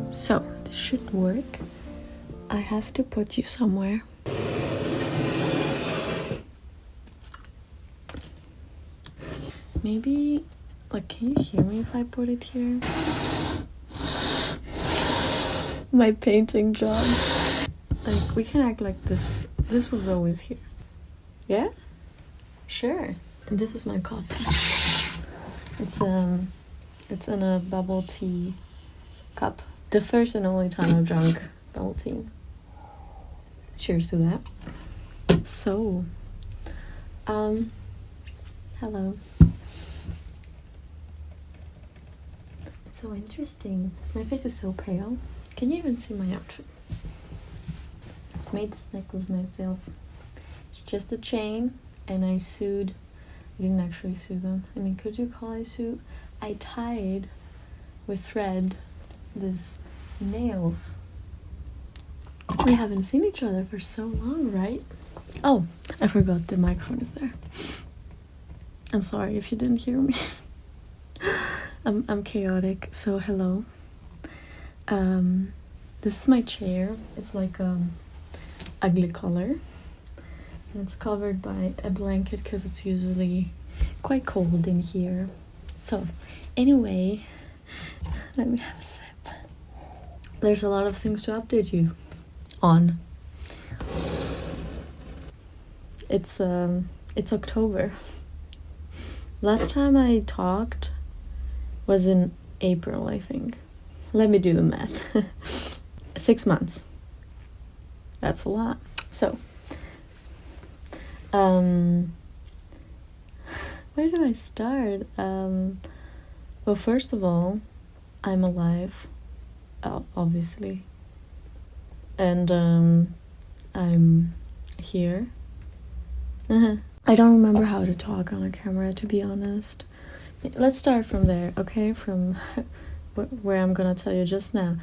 So, this should work. I have to put you somewhere. Maybe, like, can you hear me if I put it here? My painting job. Like, we can act like this was always here. Yeah? Sure. And this is my coffee. It's in a bubble tea cup. The first and only time I've drunk bubble tea. Cheers to that. So, hello. It's so interesting. My face is so pale. Can you even see my outfit? I made this necklace myself. It's just a chain, and I sewed. I didn't actually sew them. I mean, could you call it sew? I tied with thread these nails. We haven't seen each other for so long, right? Oh, I forgot the microphone is there. I'm sorry if you didn't hear me. I'm chaotic, so hello. This is my chair. It's like ugly color. And it's covered by a blanket because it's usually quite cold in here. So, anyway, let me have a sip. There's a lot of things to update you on. It's October. Last time I talked was in April, I think. Let me do the math. 6 months. That's a lot. So, where do I start? Well, first of all, I'm alive, obviously, and I'm here. I don't remember how to talk on a camera, to be honest. Let's start from there, okay? From where I'm gonna tell you just now.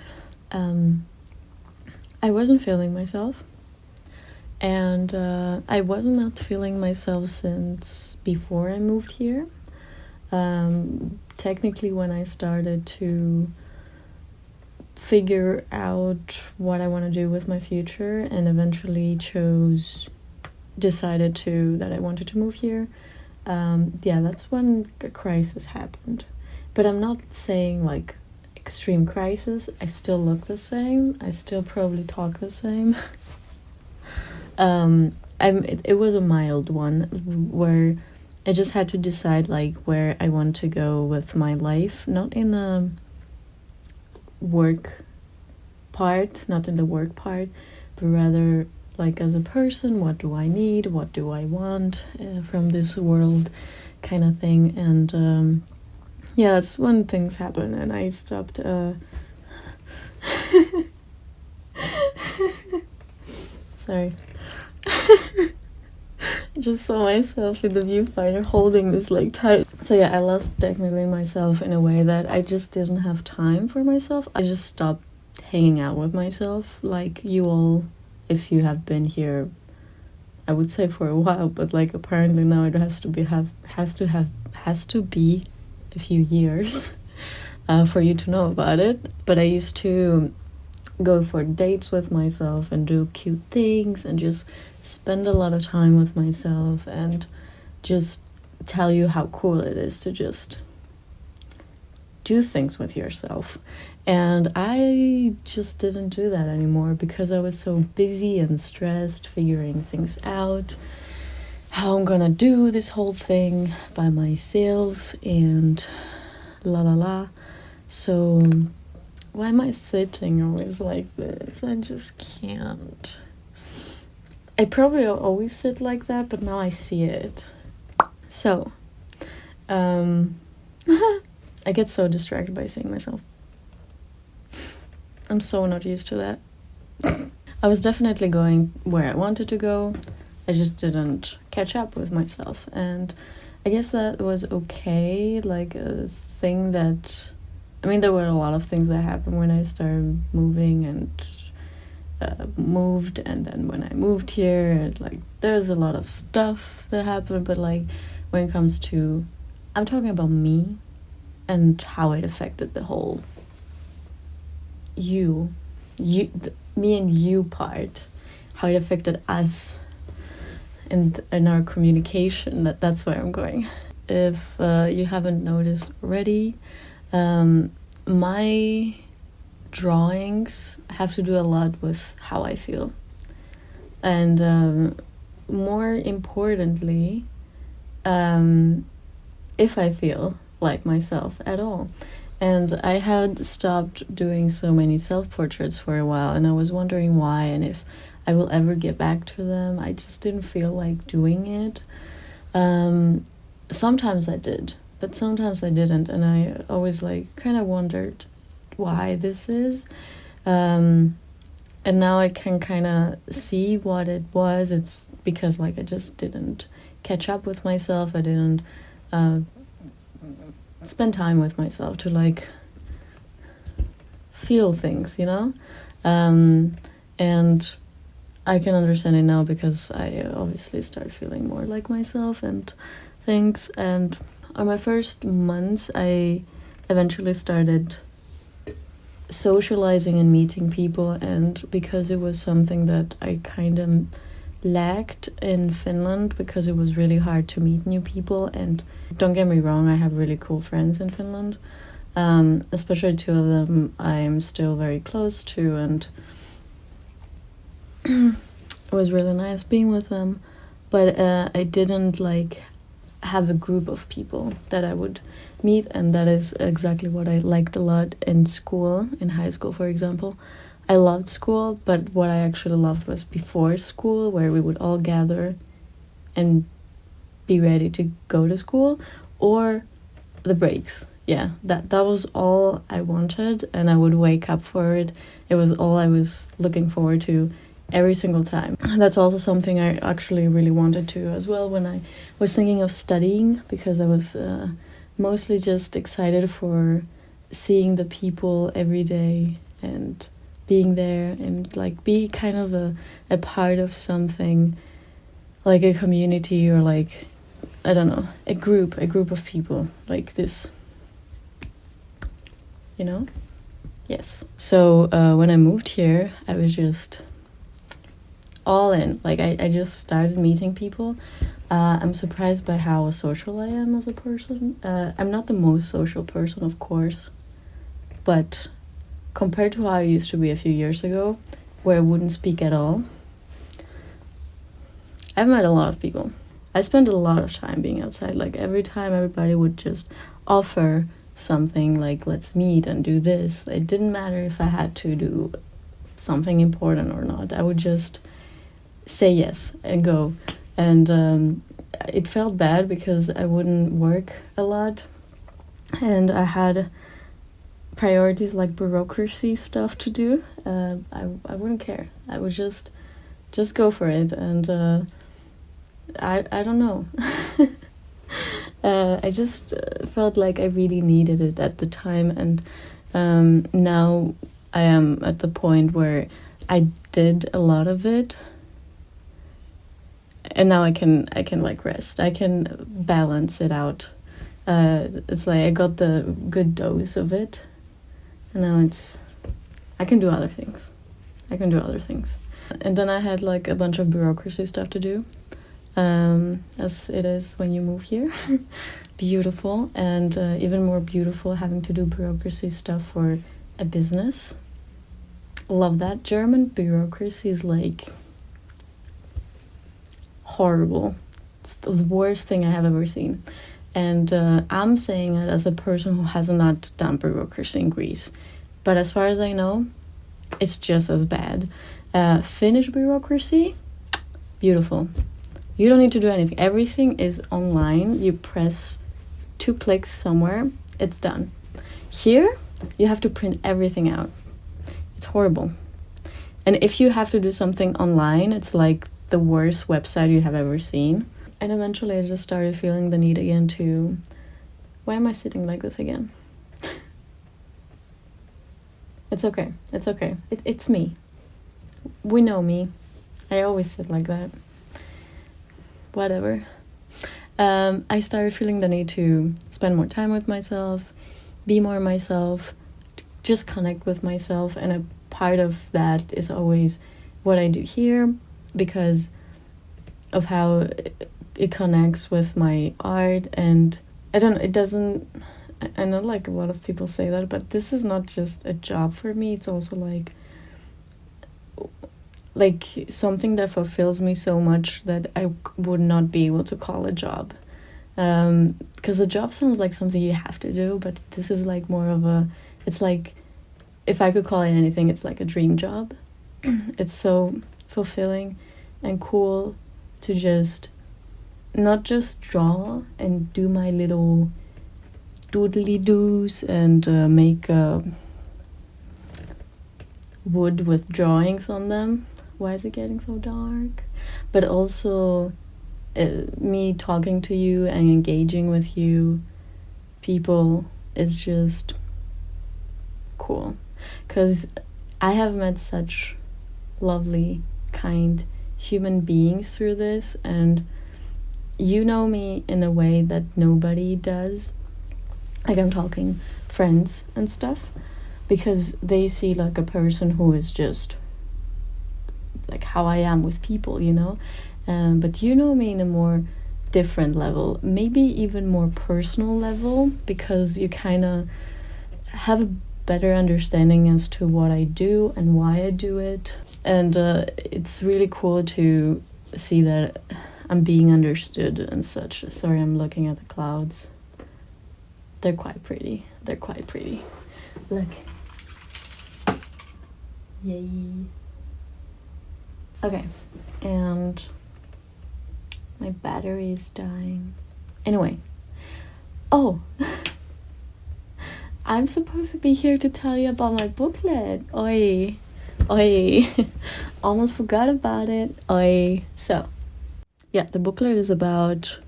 I wasn't feeling myself. And I was not feeling myself since before I moved here. Technically, when I started to figure out what I want to do with my future and eventually decided that I wanted to move here, that's when a crisis happened. But I'm not saying like extreme crisis. I still look the same. I still probably talk the same. It was a mild one where I just had to decide like where I want to go with my life, not in a work part, not in the work part, but rather like as a person, what do I need, what do I want from this world kind of thing. And that's when things happen and I stopped sorry. I just saw myself in the viewfinder holding this like tight. So yeah, I lost technically myself in a way that I just didn't have time for myself. I just stopped hanging out with myself, like you all, if you have been here, I would say for a while, but like apparently now it has to be a few years for you to know about it. But I used to go for dates with myself and do cute things and just spend a lot of time with myself and just tell you how cool it is to just do things with yourself. And I just didn't do that anymore because I was so busy and stressed figuring things out, how I'm gonna do this whole thing by myself and la la la. So why am I sitting always like this? I just can't. I probably always sit like that, but now I see it. So, I get so distracted by seeing myself. I'm so not used to that. I was definitely going where I wanted to go. I just didn't catch up with myself. And I guess that was okay, like a thing that... I mean, there were a lot of things that happened when I started moving and moved, and then when I moved here, like there's a lot of stuff that happened, but like when it comes to, I'm talking about me and how it affected the whole me and you part, how it affected us in our communication. That's where I'm going. If you haven't noticed already, my drawings have to do a lot with how I feel, and more importantly, if I feel like myself at all. And I had stopped doing so many self-portraits for a while, and I was wondering why, and if I will ever get back to them. I just didn't feel like doing it. Sometimes I did, but sometimes I didn't, and I always kind of wondered why this is. And now I can kind of see what it was. It's because I just didn't catch up with myself. I didn't spend time with myself to feel things, and I can understand it now because I obviously started feeling more like myself and things. And on my first months, I eventually started socializing and meeting people, and because it was something that I kind of lacked in Finland, because it was really hard to meet new people. And don't get me wrong, I have really cool friends in Finland, especially two of them I'm still very close to, and it was really nice being with them. But I didn't have a group of people that I would meet, and that is exactly what I liked a lot in school, in high school, for example. I loved school, but what I actually loved was before school, where we would all gather and be ready to go to school, or the breaks. Yeah, that was all I wanted, and I would wake up for it. It was all I was looking forward to every single time. That's also something I actually really wanted to as well when I was thinking of studying, because I was mostly just excited for seeing the people every day and being there, and be kind of a part of something, like a community, or I don't know, a group of people like this, Yes. So when I moved here, I was just all in. I just started meeting people. I'm surprised by how social I am as a person. I'm not the most social person, of course, but compared to how I used to be a few years ago, where I wouldn't speak at all, I've met a lot of people. I spent a lot of time being outside. Every time everybody would just offer something, let's meet and do this. It didn't matter if I had to do something important or not. I would just say yes and go. And it felt bad because I wouldn't work a lot, and I had priorities like bureaucracy stuff to do. I wouldn't care. I would just go for it. And I don't know. I just felt like I really needed it at the time, and now I am at the point where I did a lot of it, and now I can rest. I can balance it out. It's I got the good dose of it, and now I can do other things. And then I had a bunch of bureaucracy stuff to do, as it is when you move here. Beautiful, and even more beautiful having to do bureaucracy stuff for a business. Love that. German bureaucracy is horrible. It's the worst thing I have ever seen. And I'm saying it as a person who has not done bureaucracy in Greece. But as far as I know, it's just as bad. Finnish bureaucracy, beautiful. You don't need to do anything. Everything is online. You press 2 clicks somewhere, it's done. Here, you have to print everything out. It's horrible. And if you have to do something online, it's the worst website you have ever seen. And eventually I just started feeling the need again to... Why am I sitting like this again? It's okay. It's me. We know me. I always sit like that. Whatever. I started feeling the need to spend more time with myself, be more myself, just connect with myself, and a part of that is always what I do here, because of how it connects with my art. And I don't know, it doesn't, I know like a lot of people say that, but this is not just a job for me, it's also like something that fulfills me so much that I would not be able to call a job. Because a job sounds like something you have to do, but this is like more of a, it's like, if I could call it anything, it's like a dream job. It's so fulfilling and cool to just not just draw and do my little doodly doos and make wood with drawings on them. Why is it getting so dark? But also me talking to you and engaging with you people is just cool, because I have met such lovely, kind human beings through this, and you know me in a way that nobody does. Like, I'm talking friends and stuff, because they see like a person who is just like how I am with people, you know. But you know me in a more different level, maybe even more personal level, because you kind of have a better understanding as to what I do and why I do it. And it's really cool to see that I'm being understood and such. Sorry, I'm looking at the clouds. They're quite pretty. They're quite pretty. Look. Yay. Okay, and my battery is dying. Anyway. Oh. I'm supposed to be here to tell you about my booklet. Oi. Oi. Almost forgot about it. Oi. So, yeah, the booklet is about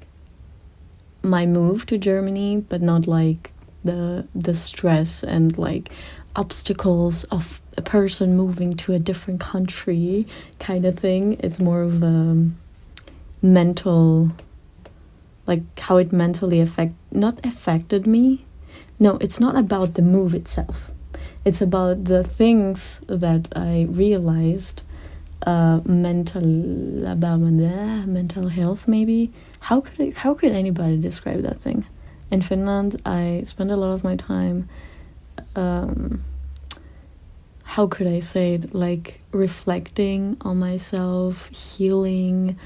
my move to Germany, but not like the stress and like obstacles of a person moving to a different country kind of thing. It's more of a mental, like how it mentally affected me. No, it's not about the move itself. It's about the things that I realized about mental health, maybe. How could anybody describe that thing? In Finland, I spend a lot of my time, how could I say it, like reflecting on myself, healing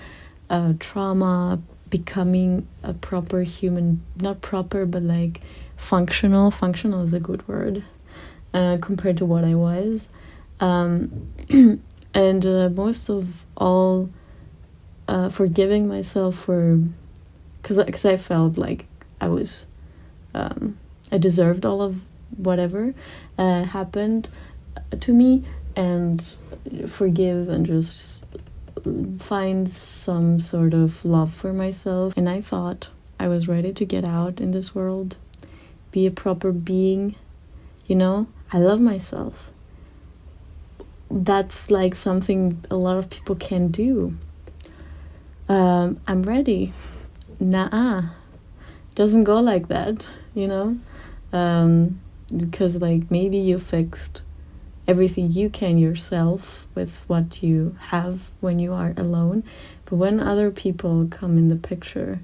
trauma, becoming a proper human, not proper, but like functional is a good word, compared to what I was. And most of all, forgiving myself for, because I felt like I was, I deserved all of whatever happened to me, and forgive and just find some sort of love for myself. And I thought I was ready to get out in this world, be a proper being, you know. I love myself. That's like something a lot of people can do. I'm ready. Doesn't go like that, you know. Because like maybe you fixed everything you can yourself with what you have when you are alone, but when other people come in the picture,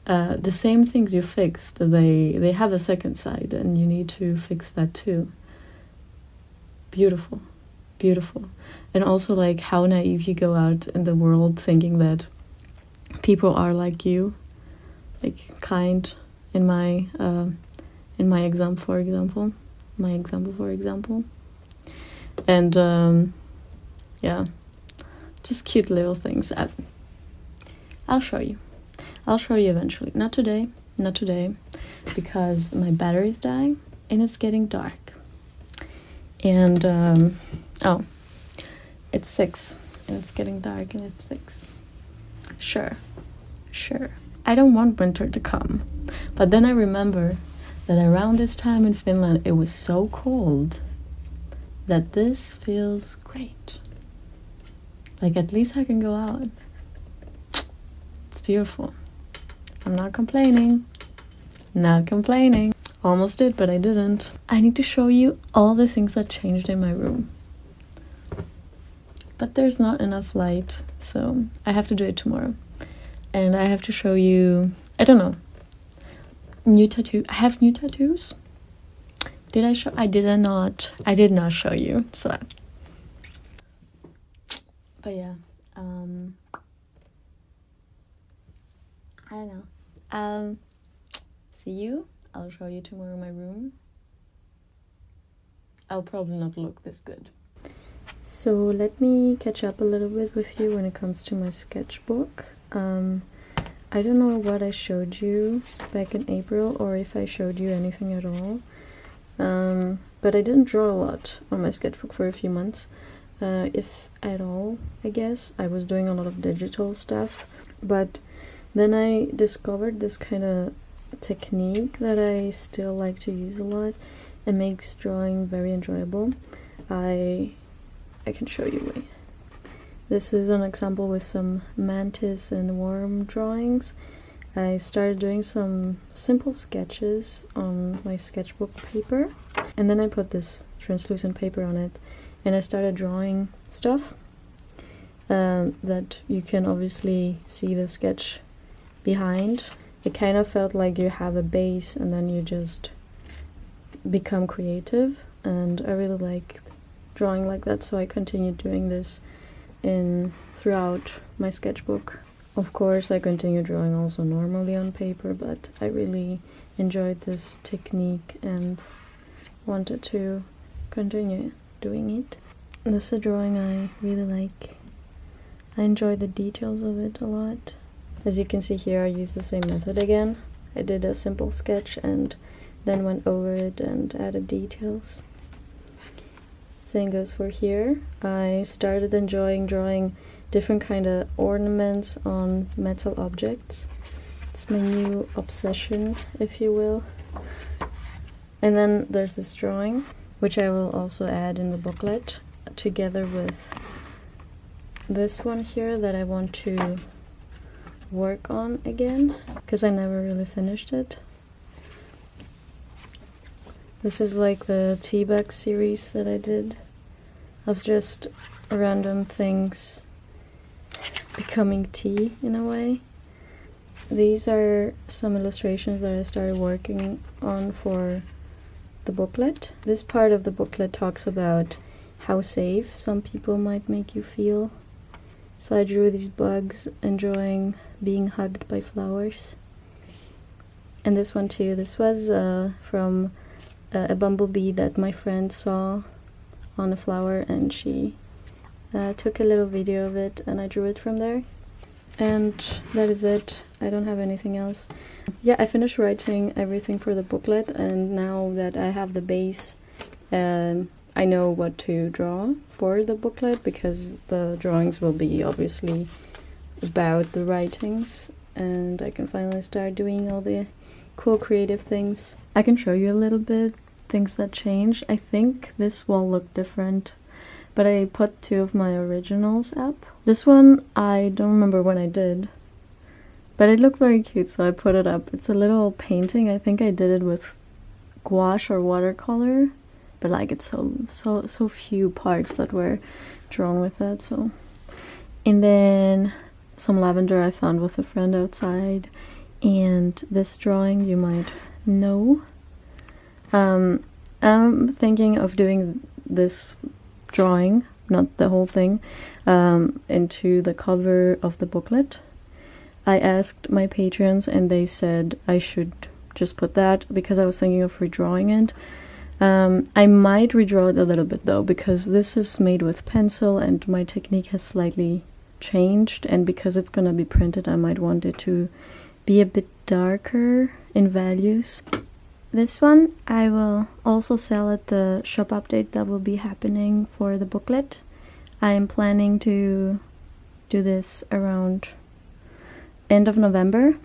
the same things you fixed, they have a second side, and you need to fix that too. Beautiful. And also like how naive you go out in the world thinking that people are like you, like kind, in my example for example. And yeah, just cute little things. I'll show you eventually. Not today, because my battery's dying and it's getting dark. And it's 6 and it's getting dark and it's 6. Sure. I don't want winter to come. But then I remember that around this time in Finland it was so cold that this feels great. Like, at least I can go out. It's beautiful. I'm not complaining. Almost did, but I didn't. I need to show you all the things that changed in my room. But there's not enough light, so I have to do it tomorrow. And I have to show you, I don't know, new tattoo. I have new tattoos. Did I show? I did not. I did not show you. So, but yeah, I don't know. See you. I'll show you tomorrow my room. I'll probably not look this good. So let me catch up a little bit with you when it comes to my sketchbook. I don't know what I showed you back in April, or if I showed you anything at all. But I didn't draw a lot on my sketchbook for a few months, if at all, I guess. I was doing a lot of digital stuff, but then I discovered this kind of technique that I still like to use a lot. It makes drawing very enjoyable. I can show you. Wait. This is an example with some mantis and worm drawings. I started doing some simple sketches on my sketchbook paper, and then I put this translucent paper on it, and I started drawing stuff that you can obviously see the sketch behind. It kind of felt like you have a base and then you just become creative, and I really like drawing like that, so I continued doing this throughout my sketchbook. Of course, I continue drawing also normally on paper, but I really enjoyed this technique and wanted to continue doing it. This is a drawing I really like. I enjoy the details of it a lot. As you can see here, I used the same method again. I did a simple sketch and then went over it and added details. Same goes for here. I started enjoying drawing different kind of ornaments on metal objects. It's my new obsession, if you will. And then there's this drawing, which I will also add in the booklet, together with this one here that I want to work on again, because I never really finished it. This is like the tea bag series that I did, of just random things becoming tea in a way. These are some illustrations that I started working on for the booklet. This part of the booklet talks about how safe some people might make you feel. So I drew these bugs enjoying being hugged by flowers. And this one too. This was from a bumblebee that my friend saw on a flower, and she took a little video of it, and I drew it from there. And that is it. I don't have anything else. Yeah, I finished writing everything for the booklet, and now that I have the base, I know what to draw for the booklet, because the drawings will be obviously about the writings, and I can finally start doing all the cool creative things. I can show you a little bit things that changed. I think this wall looked different, but I put 2 of my originals up. This one I don't remember when I did, but it looked very cute, so I put it up. It's a little painting. I think I did it with gouache or watercolor, but like it's so few parts that were drawn with it. So, and then some lavender I found with a friend outside, and this drawing you might know. I'm thinking of doing this drawing, not the whole thing, into the cover of the booklet. I asked my patrons and they said I should just put that, because I was thinking of redrawing it. I might redraw it a little bit though, because this is made with pencil and my technique has slightly changed, and because it's gonna be printed I might want it to be a bit darker in values. This one I will also sell at the shop update that will be happening for the booklet. I am planning to do this around end of November.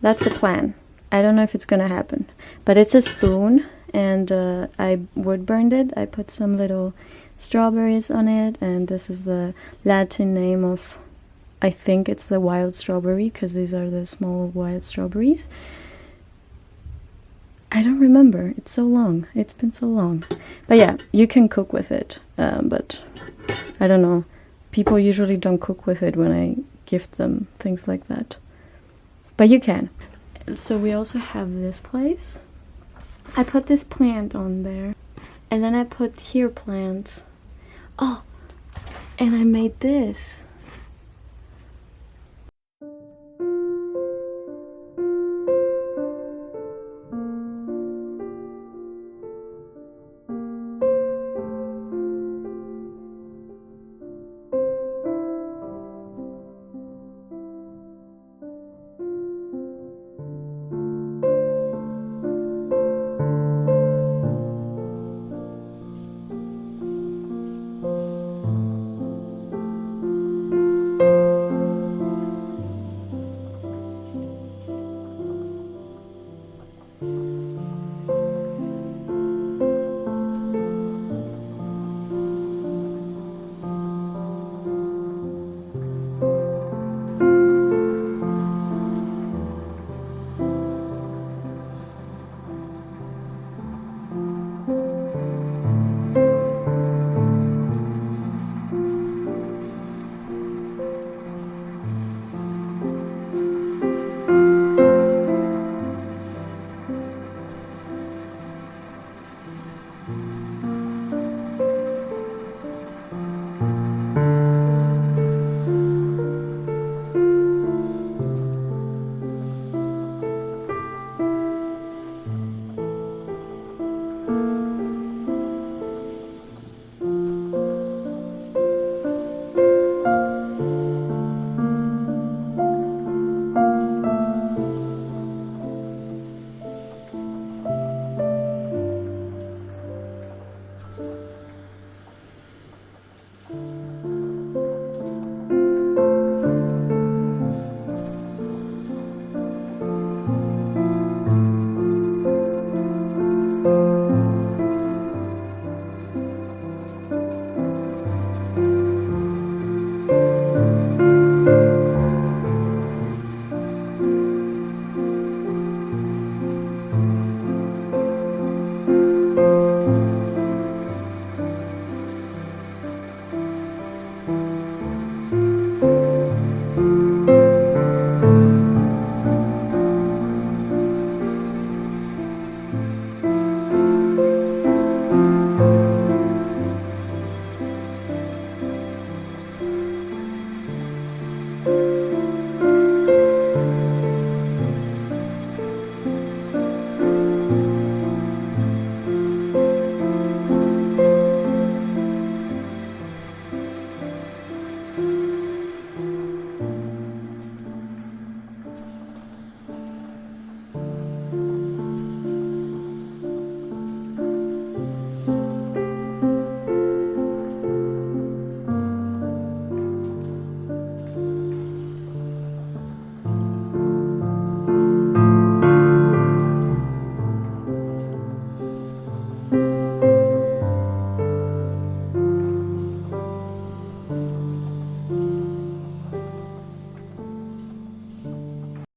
That's the plan. I don't know if it's gonna happen, but it's a spoon, and I wood burned it. I put some little strawberries on it, and this is the Latin name of, I think it's the wild strawberry, because these are the small wild strawberries. I don't remember. It's so long. It's been so long. But yeah, you can cook with it. But I don't know. People usually don't cook with it when I gift them things like that. But you can. So we also have this place. I put this plant on there. And then I put here plants. Oh, and I made this.